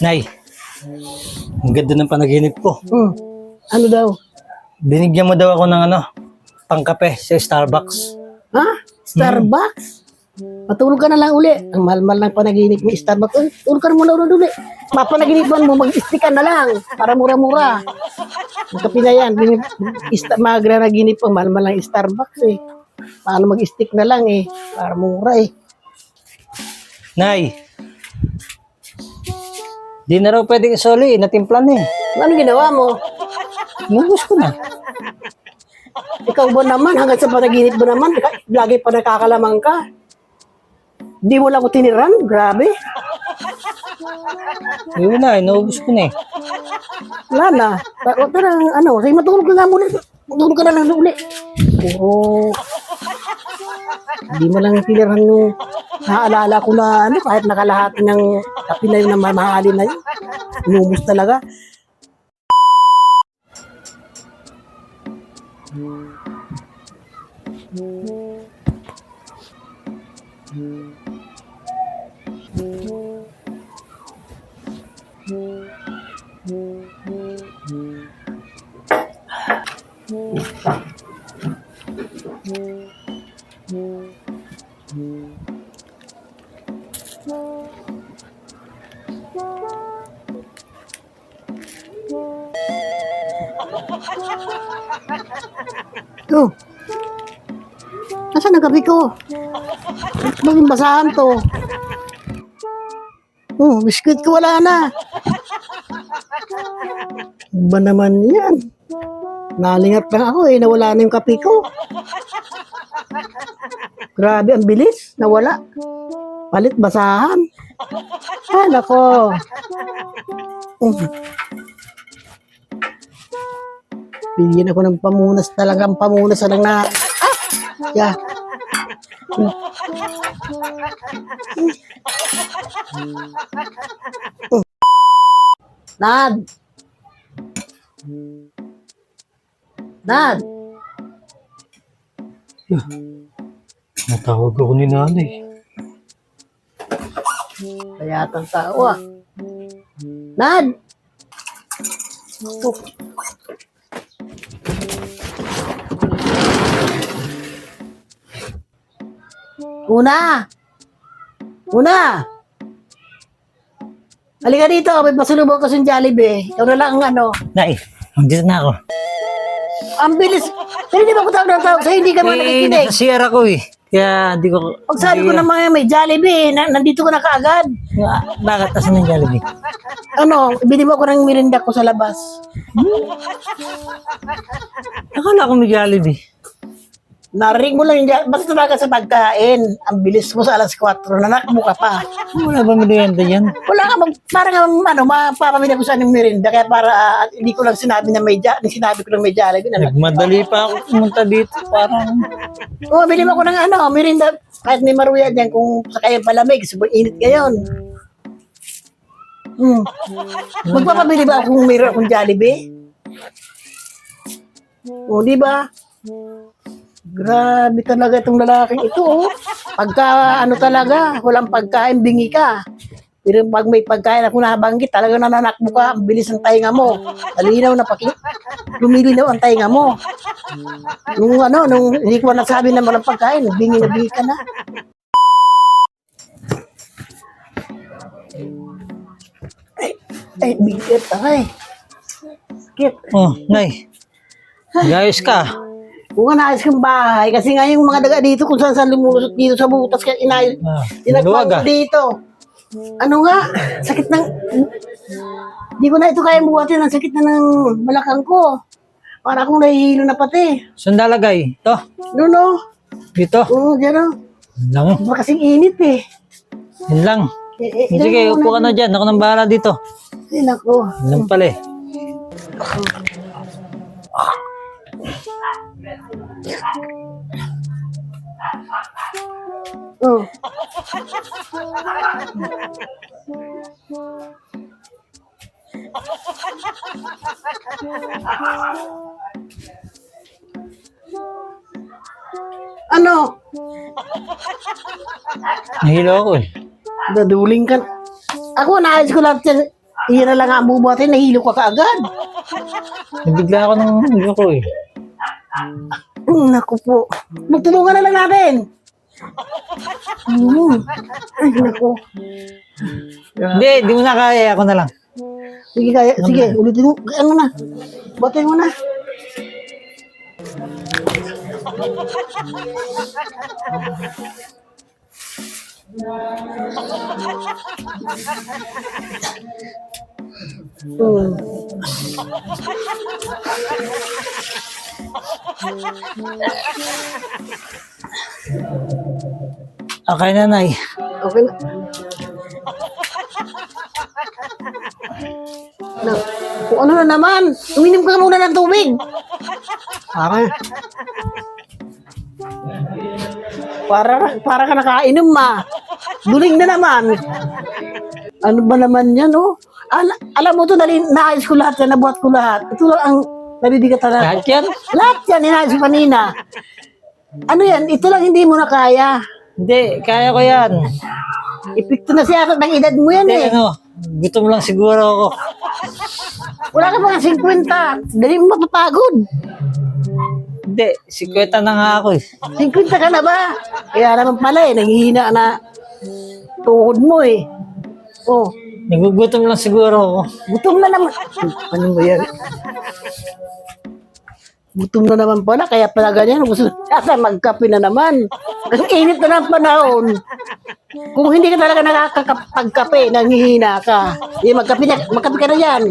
Nay, ang ganda ng panaginip ko. Ano daw? Binigyan mo daw ako ng pangkape sa Starbucks. Ha? Starbucks? Matulog ka na lang uli. Ang mahal-mahal ng panaginip mo, Starbucks. Tulog ka na muna uli. Mapanaginipan mo, mag-stick ka na lang. Para mura-mura. Ang kape na yan. Magra-naginip mo, mahal-mahal ng Starbucks eh. Paano mag-stick na lang eh. Para mura eh. Nay, di na raw pwedeng isoli, natimplan eh. Ano ginawa mo? Nubos ko na. Ikaw ba naman, hanggang sa panaginip mo naman, lagi pa nakakalamang ka. Di mo lang ako tiniran? Grabe. Yun na, inubos ko na eh. Wala na. Tara, sige matulog ka nga muna. Matulog ka na lang uli. Oo. Hindi mo lang tiniran yung naaalala ko na kahit nakalahati ng kape na yun na mamahalin na yun. Inubos talaga. Oh. Nasaan ang kape ko? Maging basahan to. Biskuit ko wala na. Ba naman yan? Nalingat lang ako eh, nawala na yung kape ko. Grabe, ang bilis, nawala. Palit basahan. Ay, nako. Bigyan ako ng pamunas talagang pamunas lang na. Yeah. Nad. Nad. Natawag ako ni nanay. Kaya tang tao ah. Nad. Oh. Una! Halika dito, may pasalubong ko sa Jollibee. Ikaw na lang ang Nay, andito na ako. Ang bilis. Pero di ba ko tawag sa'yo, hindi ka naman nakikinig. Nasa CR ako eh. Kaya di ko... Pag sabi ko naman may Jollibee, nandito ko na kaagad. Bakit asan ng Jollibee? Bili mo ko ng merinda ko sa labas. Akala ko may Jollibee. Narinig mo lang yung basta talaga sa pagkain. Ang bilis mo sa alas 4, nanak mo ka pa. Wala ba merienda yan? Wala ka parang mapapamili ko sa yung merinda. Kaya para hindi ko lang sinabi na sinabi ko lang may Jollibee. Nagmadali pa ako pumunta dito. Parang... Bili mo ko ng merinda. Kahit may maruya dyan kung sa kayo palamig. Super init ngayon. Magpapabili ba akong mayroon akong Jollibee? Di ba? Grabe talaga itong lalaking ito. Pagka talaga, walang pagkain, bingi ka. Pero pag may pagkain ako nabanggit, talaga nananakbo ka, ang bilis ng tainga mo. Malinaw na lumilinaw ang tainga mo. Nung hindi ko nasabi na walang pagkain, bingi na bingi ka na. Ay, bigit ay. Sakit. Oh, Nay. Gayos ka. Kung naayos kang bahay, kasi nga yung mga daga dito, kung saan lumulusot dito sa butas, kaya Luwag ah. dito. Sakit ng, di ko na ito kaya buhatin, ang sakit na ng balakang ko. Para akong nahihilo na pati. Saan nalagay? Ito? Dito? Oo, dyan o. Yun lang. Diba kasing init eh. Yun lang. Sige, upo ka na dyan. Ako nang bahala dito. Ay, nako. Yun lang pala eh. Oh. Ano? Nahilo ako eh. Daduling ka. Ako, naayos ko lahat yan. Iyan na lang ang bubuhatin, nahilo ka kaagad. Nabigla ako ng ulo ko eh. Naku po. Magtulungan na lang natin. Ay, naku. Hindi, di mo na kaya. Ako na lang. Sige, kaya. Sige, ulitin mo. Ano na? Batin mo na. Okay, nanay. Okay na. Na, kung ano na naman, uminom ka muna ng tubig. Okay. Para ka nakainom, ma. Duling na naman. Ano ba naman yan, oh? Alam mo to, naayos ko lahat yan, nabuhat ko lahat. Ito lang ang nabibigat na. Lahat yan? Lahat yan, inaayos ko kanina. Ano yan? Ito lang hindi mo na kaya. Hindi, kaya ko yan. Epekto na siya ng edad mo yan Hindi, eh. ano, gutom lang siguro ako. Wala ka mga 50. Dali mo mapapagod. Hindi, 50 na nga ako eh. 50 ka na ba? Kaya naman pala eh, nanghihina na tuhod mo eh. Oh, Nagugutom lang siguro ako. gutom na naman. Ano ba yan? Gutom na naman pala, kaya pala ganyan. Gusto na magkape na naman. Kasi init na ng panahon. Kung hindi ka talaga nakakapagkape, nanghihina ka. Eh, magkape ka na yan.